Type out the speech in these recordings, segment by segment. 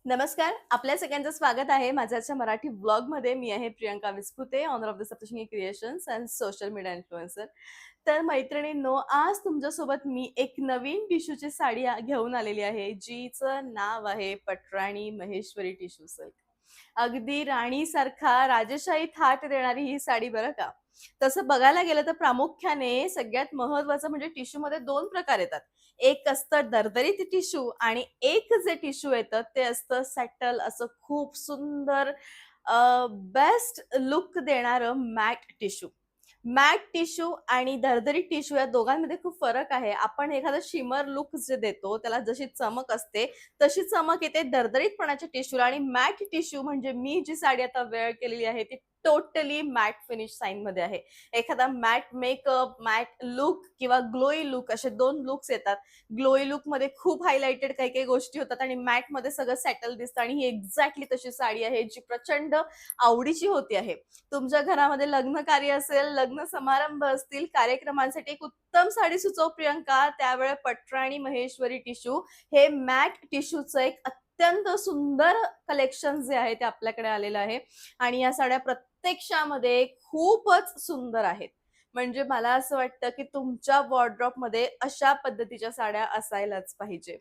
नमस्कार. आपल्या सगळ्यांचं स्वागत आहे माझ्याच्या मराठी ब्लॉगमध्ये. मी आहे Priyanka Vispute, owner of the Saptashrungi creations and social media influencer. तर मैत्रिणींनो, आज तुमच्यासोबत मी एक नवीन टिश्यूची साडी घेऊन आलेली आहे, जिचं नाव आहे पटराणी महेश्वरी टिश्यू सिल्क. अगदी राणीसारखा राजेशाही थाट देणारी ही साडी बरं का. तसं बघायला गेलं तर प्रामुख्याने सगळ्यात महत्त्वाचं म्हणजे टिश्यूमध्ये 2 प्रकार येतात. एक असतं दरदरीत टिश्यू आणि एक जे टिश्यू येतं ते असतं सॅटल असं खूप सुंदर बेस्ट लुक देणारं मॅट टिश्यू. मॅट टिश्यू आणि दरदरीत टिश्यू या दोघांमध्ये खूप फरक आहे. आपण एखादा शिमर लुक जे देतो त्याला जशी चमक असते तशी चमक येते दरदरीतपणाच्या टिश्यूला आणि मॅट टिश्यू म्हणजे मी जी साडी आता वेअर केलेली आहे ती टोटली मॅट फिनिश साइनमध्ये आहे. एखादा मॅट मेकअप, मॅट लुक किंवा ग्लोई लुक असे 2 लुक्स येतात. ग्लोई लुकमध्ये खूप हायलाइटेड काही-काही गोष्टी होतात आणि मॅटमध्ये सगळं सेटल दिसतं आणि ही एक्झॅक्टली तशी साडी आहे जी प्रचंड आवडीची होती आहे. तुमच्या घरामध्ये लग्न कार्य असेल, लग्न समारंभ असतील, कार्यक्रमांसाठी एक उत्तम साडी सुचव प्रियंका. त्यावेळी पटराणी महेश्वरी टिश्यू हे मॅट टिश्यूचं एक अत्यंत सुंदर कलेक्शन जे आहे ते आपल्याकडे आलेलं आहे आणि या साड्या प्रत्यक्षामध्ये खूपच सुंदर आहेत. म्हणजे मला असं वाटतं, की तुमच्या वॉर्डरोबमध्ये अशा पद्धतीच्या साड्या असायलाच पाहिजे.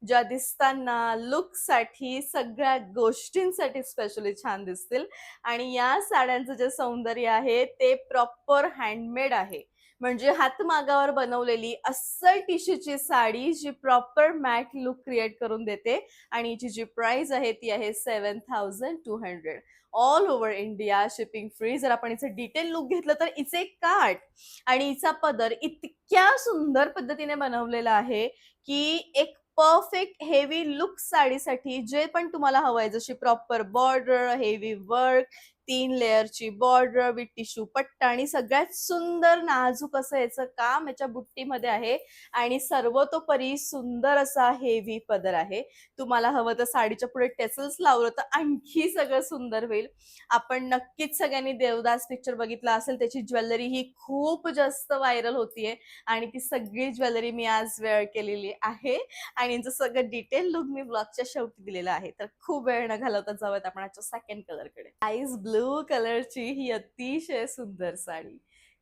ज्या दिसताना लूकसाठी, सगळ्या गोष्टींसाठी स्पेशली छान दिसतील आणि या साड्यांचं जे सौंदर्य आहे ते प्रॉपर हँडमेड आहे. म्हणजे हातमागावर बनवलेली अस्सल टिश्यूची साडी जी प्रॉपर मॅट लूक क्रिएट करून देते आणि हिची जी प्राइस आहे ती आहे 7200. All over India shipping free. जर आपण हिचं डिटेल लुक घेतलं तर हिचे काठ आणि हिचा पदर इतक्या सुंदर पद्धतीने बनवलेला आहे, की एक परफेक्ट हेवी लुक साडीसाठी जे पण तुम्हाला हवंय जशी प्रॉपर बॉर्डर, हेवी वर्क, 3 लेयरची बॉर्डर विथ टिश्यू पट्टा आणि सगळ्यात सुंदर नाजूक असं याचं काम याच्या बुट्टीमध्ये आहे आणि सर्वतोपरी सुंदर असा हेवी पदर आहे. तुम्हाला हवं तर साडीच्या पुढे टेसल्स लावलं तर आणखी सगळं सुंदर होईल. आपण नक्कीच सगळ्यांनी देवदास पिक्चर बघितला असेल. त्याची ज्वेलरी ही खूप जास्त व्हायरल होतीये आणि ती सगळी ज्वेलरी मी आज वेअर केलेली आहे आणि यांचं सगळं डिटेल लुक मी ब्लॉगच्या शेवटी दिलेला आहे. तर खूप वेळ न घालवता जाऊयात आपण आजच्या सेकंड कलरकडे. आईस ब्लू कलरची ही अतिशय सुंदर साडी.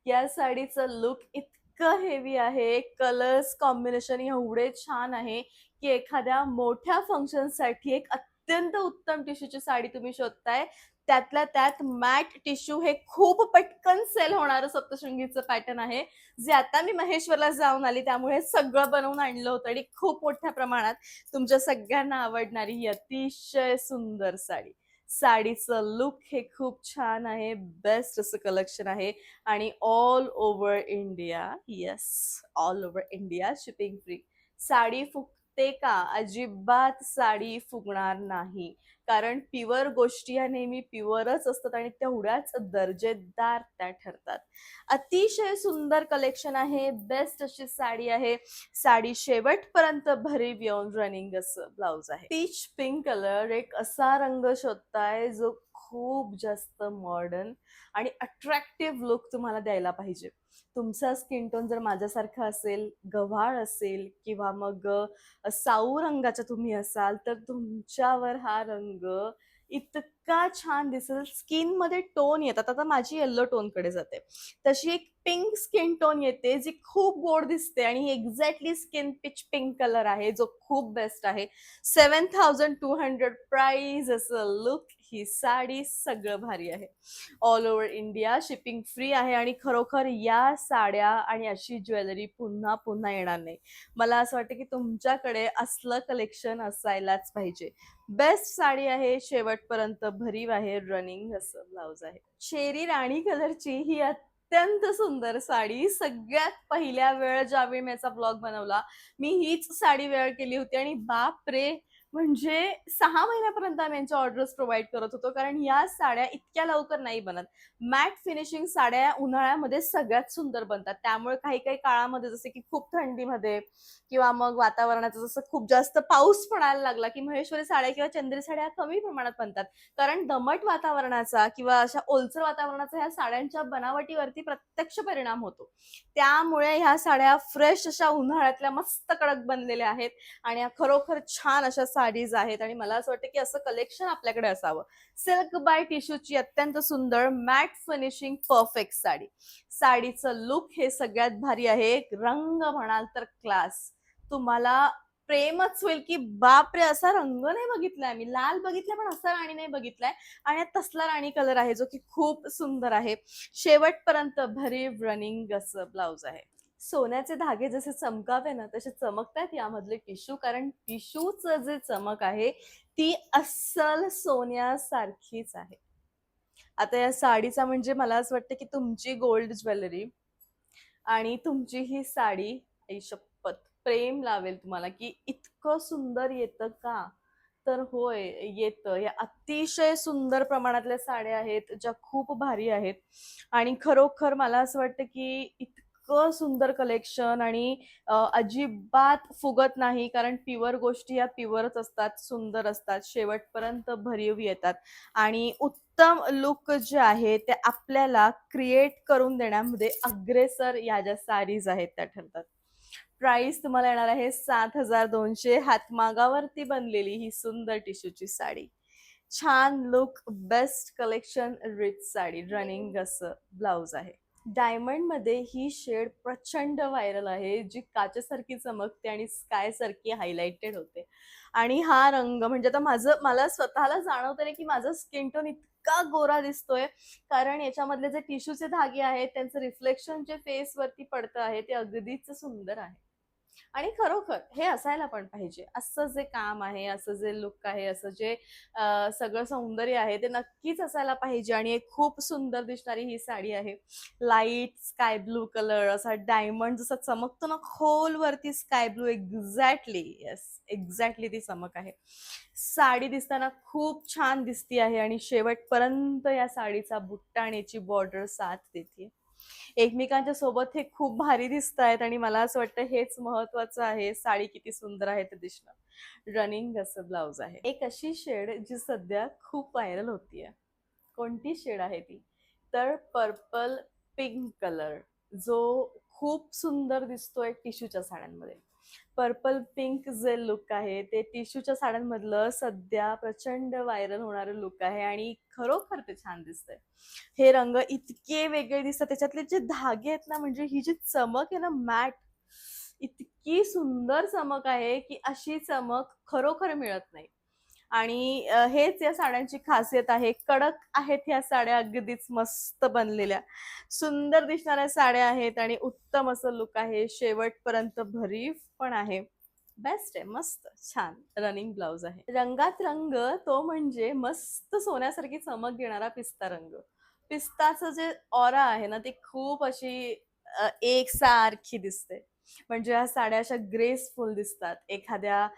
या साडीचं लुक इतकं हेवी आहे. कलर्स कॉम्बिनेशन एवढे छान आहे, की एखाद्या मोठ्या फंक्शनसाठी एक अत्यंत उत्तम टिश्यूची साडी तुम्ही शोधताय. त्यातल्या त्यात मॅट टिश्यू हे खूप पटकन सेल होणारं सप्तशृंगीचं पॅटर्न आहे. जे आता मी महेश्वरला जाऊन आली त्यामुळे सगळं बनवून आणलं होतं आणि खूप मोठ्या प्रमाणात तुमच्या सगळ्यांना आवडणारी ही अतिशय सुंदर साडी. साडीचं लुक हे खूप छान आहे. बेस्ट असं कलेक्शन आहे आणि all over India, yes, all over India shipping free. Sari फुगते का? अजिबात साडी फुगणार नाही. कारण प्युअर गोष्टी या नेहमी प्युअरच असतात आणि तेवढ्याच दर्जेदार त्या ठरतात. अतिशय सुंदर कलेक्शन आहे. बेस्ट अशी साडी आहे. साडी शेवटपर्यंत भरीव येऊन रनिंग असं ब्लाउज आहे. पीच पिंक कलर एक असा रंग शोधताय जो खूप जास्त मॉडर्न आणि अट्रॅक्टिव्ह लुक तुम्हाला द्यायला पाहिजे. तुमचा स्किन टोन जर माझ्यासारखा असेल, गव्हाळ असेल किंवा मग साऊ रंगाच्या तुम्ही असाल तर तुमच्यावर हा रंग इतका छान दिसेल. स्किनमध्ये टोन येतात. आता माझी येलो टोनकडे जाते. तशी एक पिंक स्किन टोन येते जी खूप गोड दिसते आणि ही exactly skin peach pink colour आहे जो खूप बेस्ट आहे. 7200 प्राइस असं लुक, ही साडी, सगळं भारी आहे. All over India shipping free आहे आणि खरोखर या साड्या आणि अशी ज्वेलरी पुन्हा पुन्हा येणार नाही. मला असं वाटतं की तुमच्याकडे असलं कलेक्शन असायलाच पाहिजे. बेस्ट साडी आहे. शेवटपर्यंत भरीव आहे. रनिंग असं ब्लाउज आहे. चेरी राणी कलरची ही अत्यंत सुंदर साडी. सगळ्यात पहिल्या वेळ ज्यावेळी मी याचा ब्लॉग बनवला, मी हीच साडी वेअर केली होती आणि बापरे! म्हणजे 6 महिन्यापर्यंत आम्ही यांच्या ऑर्डर्स प्रोव्हाईड करत होतो. कारण या साड्या इतक्या लवकर नाही बनत. मॅट फिनिशिंग साड्या उन्हाळ्यामध्ये सगळ्यात सुंदर बनतात. त्यामुळे काही-काही काळामध्ये जसे की खूप थंडीमध्ये किंवा मग वातावरणाचं जसं खूप जास्त पाऊस पडायला लागला, की महेश्वरी साड्या किंवा चंदेरी साड्या कमी प्रमाणात बनतात. कारण दमट वातावरणाचा किंवा अशा ओलसर वातावरणाचा ह्या साड्यांच्या बनावटीवरती प्रत्यक्ष परिणाम होतो. त्यामुळे ह्या साड्या फ्रेश अशा उन्हाळ्यातल्या मस्त कडक बनलेल्या आहेत आणि खरोखर छान अशा साड्या साडीज आहेत आणि मला असं वाटतं की असं कलेक्शन आपल्याकडे असावं. सिल्क बाय टिश्यूची अत्यंत सुंदर मॅट फिनिशिंग परफेक्ट साडी. साडीचं लुक हे सगळ्यात भारी आहे. रंग म्हणाल तर क्लास. तुम्हाला प्रेमच होईल की बापरे, असा रंग नाही बघितलाय मी. लाल बघितलाय पण असा राणी नाही बघितलाय. आणि यात तसला राणी कलर आहे जो की खूप सुंदर आहे. शेवटपर्यंत भरीव रनिंग असं ब्लाउज आहे. सोन्याचे धागे जसे चमकावे ना तसे चमकतात यामधले टिश्यू, कारण टिश्यूचं जे चमक आहे ती अस्सल सोन्यासारखीच आहे. आता या साडीचा म्हणजे मला असं वाटतं की तुमची गोल्ड ज्वेलरी आणि तुमची ही साडी आई शपथ प्रेम लावेल तुम्हाला की इतकं सुंदर येतं का. तर होय, येतं. या अतिशय सुंदर प्रमाणातल्या साड्या आहेत ज्या खूप भारी आहेत आणि खरोखर मला असं वाटतं की इतकं सुंदर कलेक्शन आणि अजिबात फुगत नाही, कारण प्युअर गोष्टी या प्युअरच असतात, सुंदर असतात, शेवटपर्यंत भरीव येतात आणि उत्तम लुक जे आहे ते आपल्याला क्रिएट करून देण्यामध्ये अग्रेसर या ज्या साडीज आहेत त्या ठरतात. प्राइस तुम्हाला येणार आहे 7,200. हातमागावरती बनलेली ही सुंदर टिश्यूची साडी. छान look, best collection, rich sari, running असं ब्लाउज आहे. डायमंड मध्ये ही शेड प्रचंड व्हायरल आहे, जी काचेसारखी चमकते आणि स्काय सारखी हायलाइटेड होते. आणि हा रंग म्हणजे आता मला स्वतःला जाणवतं नाही की माझं स्किन टोन इतका गोरा दिसतोय, कारण याच्यामधले जे टिश्यूचे धागे आहेत त्यांचं रिफ्लेक्शन जे फेस वरती पडतं आहे ते अगदीच सुंदर आहे. आणि खरोखर हे असायला पण पाहिजे. असं जे काम आहे, असं जे लुक आहे, असं जे सगळं सौंदर्य आहे ते नक्कीच असायला पाहिजे आणि एक खूप सुंदर दिसणारी ही साडी आहे. लाईट स्काय ब्लू कलर, असा डायमंड जसा चमकतो ना खोलवरती sky blue, exactly yes, exactly ती चमक आहे. साडी दिसताना खूप छान दिसती आहे आणि शेवटपर्यंत या साडीचा बुट्टा आणि याची बॉर्डर साथ देते. एकमेकांच्या सोबत हे खूप भारी दिसत आहेत आणि मला असं वाटतं हेच महत्वाचं आहे. साडी किती सुंदर आहे ते दिसणं. रनिंग असं ब्लाउज आहे. एक अशी शेड जी सध्या खूप व्हायरल होतीये. कोणती शेड आहे ती? तर पर्पल पिंक कलर, जो खूप सुंदर दिसतोय टिश्यूच्या साड्यांमध्ये. पर्पल पिंक जे लुक आहे ते टिश्यूच्या साड्यांमधलं सध्या प्रचंड व्हायरल होणारं लुक आहे आणि खरोखर ते छान दिसतंय. हे रंग इतके वेगळे दिसतात, त्याच्यातले जे धागे आहेत ना, म्हणजे ही जी चमक आहे ना मॅट, इतकी सुंदर चमक आहे की अशी चमक खरोखर मिळत नाही. आणि हेच या साड्यांची खासियत आहे. कडक आहेत ह्या साड्या, अगदीच मस्त बनलेल्या. सुंदर दिसणाऱ्या साड्या आहेत आणि उत्तम असं लुक आहे. शेवटपर्यंत भरीव पण आहे. बेस्ट आहे, मस्त, छान रनिंग ब्लाउज आहे. रंगात रंग तो म्हणजे मस्त सोन्यासारखी चमक देणारा पिस्ता रंग. पिस्ताचं जे ऑरा आहे ना, ती खूप अशी एकसारखी दिसते. म्हणजे या साड्या अशा ग्रेसफुल दिसतात. एखाद्या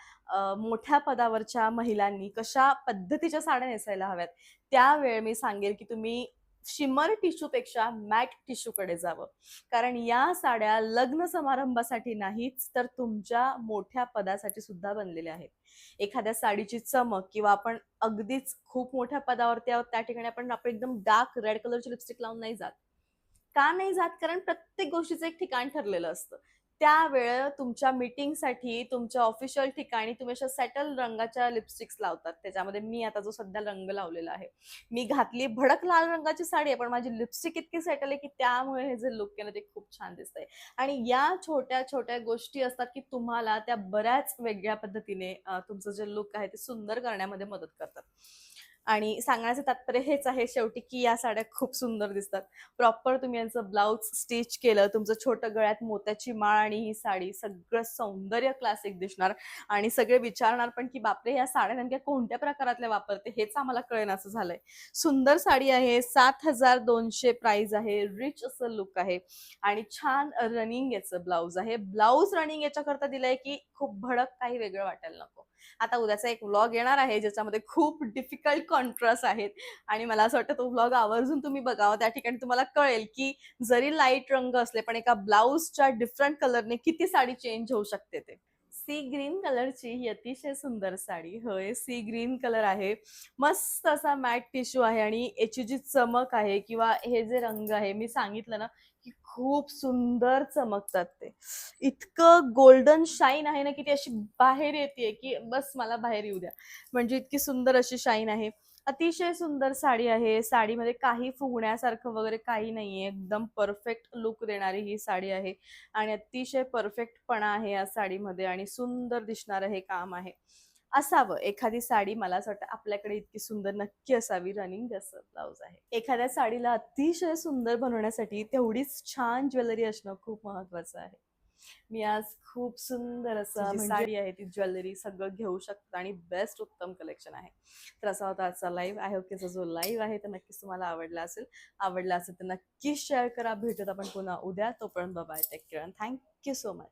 मोठ्या पदावरच्या महिलांनी कशा पद्धतीच्या साड्या नेसायला हव्यात, त्यावेळी मी सांगेल की तुम्ही शिमर टिश्यूपेक्षा मॅट टिश्यूकडे जावं. कारण या साड्या लग्न समारंभासाठी नाहीच, तर तुमच्या मोठ्या पदासाठी सुद्धा बनलेल्या आहेत. एखाद्या साडीची चमक किंवा आपण अगदीच खूप मोठ्या पदावरती आहोत त्या ठिकाणी आपण एकदम डार्क रेड कलरची लिपस्टिक लावून नाही जात. का नाही जात? कारण प्रत्येक गोष्टीचं एक ठिकाण ठरलेलं असतं. त्यावेळेला तुमच्या मीटिंगसाठी तुमच्या ऑफिशियल ठिकाणी तुम्ही अशा सेटल रंगाच्या लिपस्टिक्स लावतात. त्याच्यामध्ये मी आता जो सध्या रंग लावलेला आहे. मी घातली भडक लाल रंगाची साडी आहे, पण माझी लिपस्टिक इतकी सेटल आहे की त्यामुळे हे जे लुक आहे ना ते खूप छान दिसतंय. आणि या छोट्या-छोट्या गोष्टी असतात की तुम्हाला त्या बऱ्याच वेगळ्या पद्धतीने तुमचं जे लुक आहे ते सुंदर करण्यामध्ये मदत करतात. आणि सांगण्याचं तात्पर्य हेच आहे शेवटी की या साड्या खूप सुंदर दिसतात. प्रॉपर तुम्ही यांचं ब्लाउज स्टिच केलं, तुमचं छोटं गळ्यात मोत्याची माळ आणि ही साडी, सगळं सौंदर्य क्लासिक दिसणार आणि सगळे विचारणार पण की बापरे, या साड्या नेमक्या कोणत्या प्रकारातल्या वापरते, हेच आम्हाला कळेनासं झालंय. सुंदर साडी आहे, 7,200 प्राइस आहे, रिच असं लुक आहे आणि छान रनिंग याचं ब्लाउज आहे. ब्लाउज रनिंग याच्याकरता दिलंय की खूप भडक काही वेगळं वाटायला नको. आता उद्याचा एक व्लॉग येणार आहे ज्याच्यामध्ये खूप डिफिकल्ट कॉन्ट्रास्ट आहेत आणि मला असं वाटतं तो व्लॉग आवर्जून तुम्ही बघावा. त्या ठिकाणी तुम्हाला कळेल की जरी लाईट रंग असले पण एका ब्लाउजच्या डिफरंट कलरने किती साडी चेंज होऊ शकते ते. सी ग्रीन कलरची ही अतिशय सुंदर साडी. होय, सी ग्रीन कलर आहे. मस्त असा मॅट टिश्यू आहे आणि याची जी चमक आहे किंवा हे जे रंग आहे, मी सांगितलं ना की खूप सुंदर चमकतात ते. इतकं गोल्डन शाईन आहे ना, की ती अशी बाहेर येतेय, की बस मला बाहेर येऊ द्या. म्हणजे इतकी सुंदर अशी शाईन आहे. अतिशय सुंदर साडी आहे. साडीमध्ये काही फुगण्यासारखं वगैरे काही नाहीये. एकदम परफेक्ट लूक देणारी ही साडी आहे आणि अतिशय परफेक्टपणा आहे या साडीमध्ये आणि सुंदर दिसणारं हे काम आहे. असावं एखादी साडी मला असं वाटतं आपल्याकडे इतकी सुंदर नक्की असावी. रनिंग असं ब्लाउज आहे. एखाद्या साडीला अतिशय सुंदर बनवण्यासाठी तेवढीच छान ज्वेलरी असणं खूप महत्वाचं आहे. मी आज खूप सुंदर असं जी साडी आहे ती ज्वेलरी सगळं घेऊ शकता आणि बेस्ट उत्तम कलेक्शन आहे. तर असा होता आजचा लाईव्ह. आय होप की जो लाईव्ह आहे तो नक्कीच तुम्हाला आवडला असेल. आवडला असेल तर नक्कीच शेअर करा. भेटूत आपण पुन्हा उद्या. तोपर्यंत bye bye. Take care. Thank you so much.